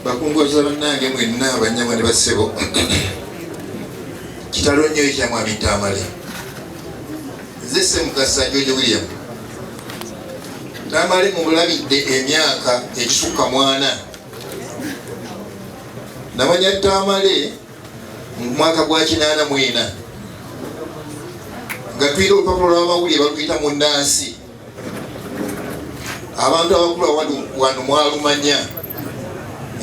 bakungoza bannange mwenna abanyama ne bassebo kitalo nnyo ekya Mwami Tamale. Nze Ssemugasa George William Tamale mumulabidde emyaka ekisukka 4. Namanya Tamale mu mwaka gwa 84 nga tuyita olupapula lw'amawulire baluyita Munnansi. Abantu abakulu wano mwalumanya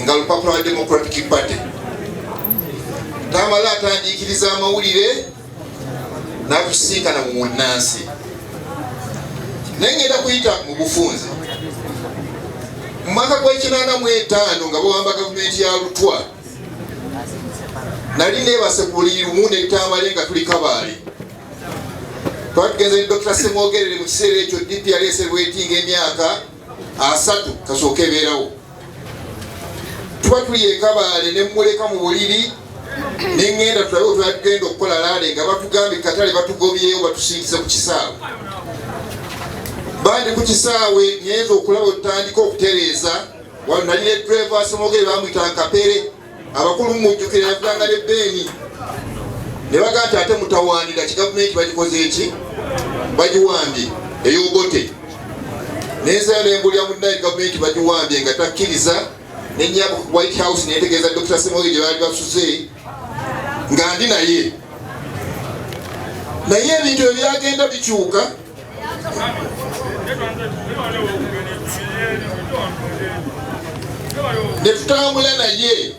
nga lupapula lwa Democratic Party. Tamale atandiikiriza amawulire n'atusiikana mu Munnansi. Naye ngenda kuyita mu bufunze. Mu mwaka gwa 85 nga bawamba gavumenti ya Lutwa, nali neebase ku buli lumu ne Tamale nga tuli Kabaale. Twatugenze ne Dr. Ssemwogerere mu kiseera ekyo DPRS waiting emyaka 3 kasooka ebeerawo. Tuba tuli e Kabaale ne mmuleka mu buliri ne ngenda tulabe twagenda okukola laale nga batugambye Katale batugobyeyo batusindize ku kisaawe. Bandi ku kisaawe nyenza okulaba otandika okutereeza wano nali ne driver Ssemwogerere bamuyita Nkapere. Abakulu mujjukira yavuganga ne Beni ne bagaa nti ate mutawaanira kigavumenti bagikoze eki bagiwambye ey'Obote. Nensayo nembulya munnaye gavumenti bagiwambye nga takkiriza nenyaba ku White House netegeeza Dr. Ssemwogerere gye baali basuze nga ndi naye ebintu ebyo byagenda bikyuka. Ne tutambula naye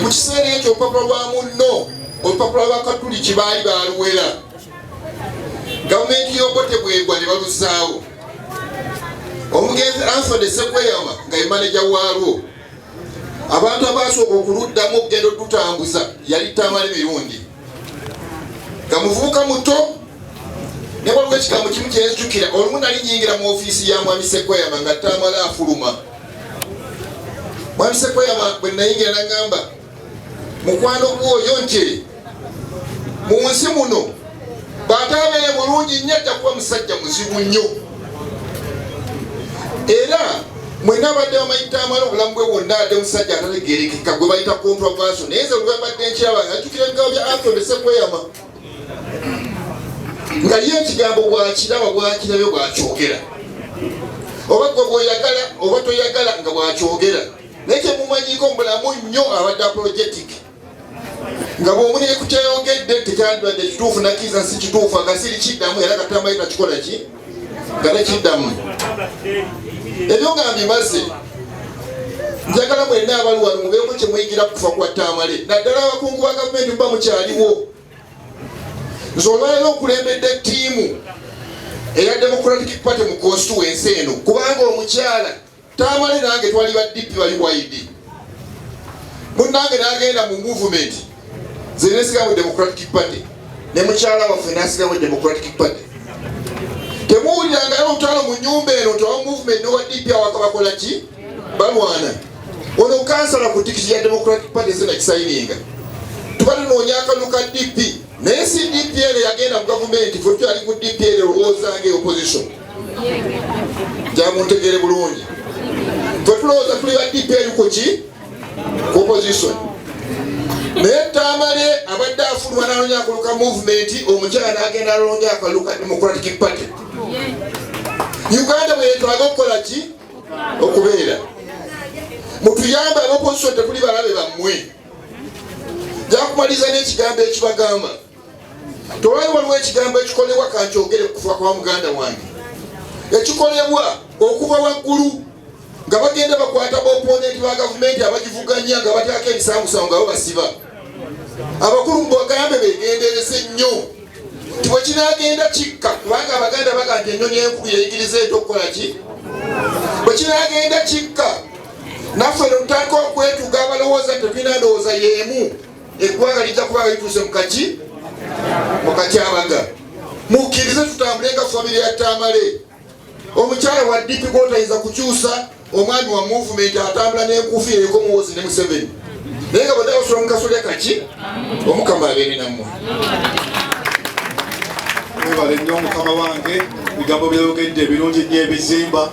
mu kiseera ekyo olupapula lwa munno olupapula lwa Katuliki baali baluwera. Gavumenti y'Obote bwegwa ne baluzaawo. Omugenzi Anthony Ssekweyama nga ye maneja waalwo. Abantu abasooka okuluddamu okugenda otutambuza yali Tamale mirundi. Nga muvubuka muto ne waliwo ekigambo kimu kyenzijukira. Olumu nali nyingira mu ofiisi ya Mwami Ssekweyama nga Tamale afuluma. Mwami Ssekweyama bwe nayingira n'agamba, mukwano gwoyo nkere mu nsi muno bw'ataabeere bulungi nnyo ajja kuba musajja muzibu nnyo. Era mwenna abadde bamanyi Tamale obulamu bwe bwonna adde musajja atategeerekeka gwe bayita controversial. Naye nze lwe mbadde nkiraba nga njukira ebigambo bya Anthony Ssekweyama nga ye ekigambo bw'akiraba bw'akirabye bw'akyogera. Oba gwe bw'oyagala oba toyagala nga bw'akyogera. Naye kyemumanyiko mu bulamu nnyo abadde apologetic. Nga bw'omunene ku kyayogedde tekyandibadde kituufu nakkiriza si kituufu nga siri kiddamu era Tamale takikola ki nga tekiddamu. Ebyo nga mbimaze njagala mwenna abali wano mubeeko kye muyigira kufa kwa Tamale. Naddala abakungu ba gavumenti muba mukyaliwo. Nze olwaleero okulembedde ttiimu eya Democratic Party mu constituency eno kubanga omukyala Tamale nange twali ba DP bali waidi. Munnange n'agenda mu movement nze nesiga mu Democratic Party ne mukyala waffe n'asiga mu Democratic Party. Temuwuliranga olutalo mu nnyumba eno twawo movement n'owa DP awaka bakola ki balwana. Ono kansala ku tikiti ya Democratic Party nze nakisayininga. Tuba tunoonya akalulu ka DP naye si DP ere yagenda mu gavumenti ffe twali ku DP ere olowoozanga opposition. Jamuntegere bulungi. Ffe tulowooza tuli ba DP eri ku ki opposition. Naye Tamale abadde afuluma n'alonja akalulu ka movement, omukyala n'agenda alonja akalulu ka Democratic Party. Uganda bwe yetwaga okukola ki okubeera. Mutuyambe ab'opposition tetuli balabe bammwe. Jakumaliza n'ekigambo ekibagamba. Tolwayo waliwo ekigambo ekikolebwa kankyogere kufa kwa muganda wange. Ekikolebwa okuva waggulu nga bagenda bakwata b'opponenti ba gavumenti abagivuganya nga bateekako ebisamusamu nga bo basiba. Abakulu mubagambe beegendereze nnyo nti bwe kinaagenda kikka kubanga Abaganda baga nti ennyonyi enkulu yeyigiriza ento okukola ki. Bwe kinaagenda kikka naffe ne tutandika okwetuga abalowooza nti tulina ndowooza y'emu eggwanga lijja kuba lituuse mu kakyabaga. Mukkirize tutambule nga famire ya Tamale. Omukyala wa DP gw'otayinza kukyusa omwami wa movement atambula n'enkuufiira eriko Muhoozi ne Museveni. Naye nga badde basula mu kasolya kaki Omukama abeere nammwe. Webale nnyo Mukama wange, bigambo by'oyogedde birungi nnyo ebizimba.